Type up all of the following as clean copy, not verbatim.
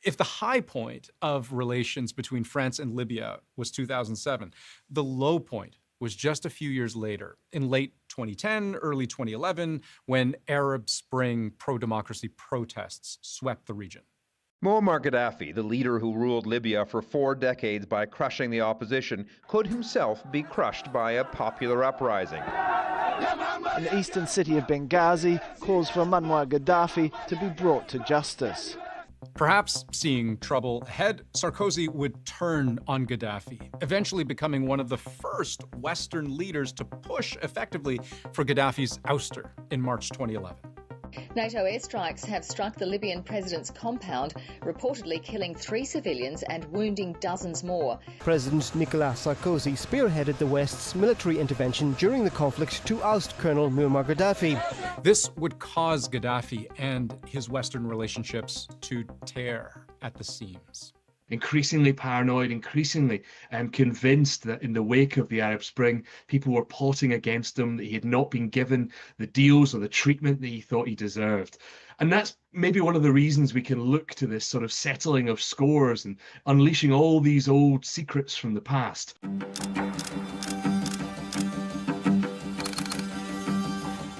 If the high point of relations between France and Libya was 2007, the low point was just a few years later, in late 2010, early 2011, when Arab Spring pro-democracy protests swept the region. Muammar Gaddafi, the leader who ruled Libya for 4 decades by crushing the opposition, could himself be crushed by a popular uprising. In the eastern city of Benghazi, calls for Muammar Gaddafi to be brought to justice. Perhaps seeing trouble ahead, Sarkozy would turn on Gaddafi, eventually becoming one of the first Western leaders to push effectively for Gaddafi's ouster in March 2011. NATO airstrikes have struck the Libyan president's compound, reportedly killing 3 civilians and wounding dozens more. President Nicolas Sarkozy spearheaded the West's military intervention during the conflict to oust Colonel Muammar Gaddafi. This would cause Gaddafi and his Western relationships to tear at the seams. Increasingly paranoid, increasingly convinced that in the wake of the Arab Spring, people were plotting against him, that he had not been given the deals or the treatment that he thought he deserved. And that's maybe one of the reasons we can look to this sort of settling of scores and unleashing all these old secrets from the past.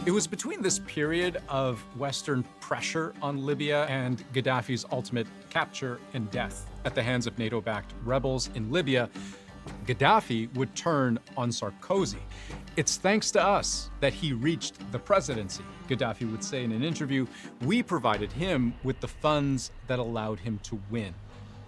It was between this period of Western pressure on Libya and Gaddafi's ultimate capture and death at the hands of NATO-backed rebels in Libya, Gaddafi would turn on Sarkozy. It's thanks to us that he reached the presidency, Gaddafi would say in an interview. We provided him with the funds that allowed him to win.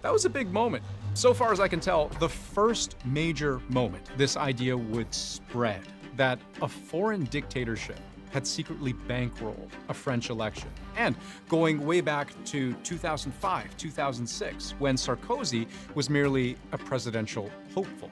That was a big moment. So far as I can tell, the first major moment this idea would spread, that a foreign dictatorship had secretly bankrolled a French election. And going way back to 2005, 2006, when Sarkozy was merely a presidential hopeful.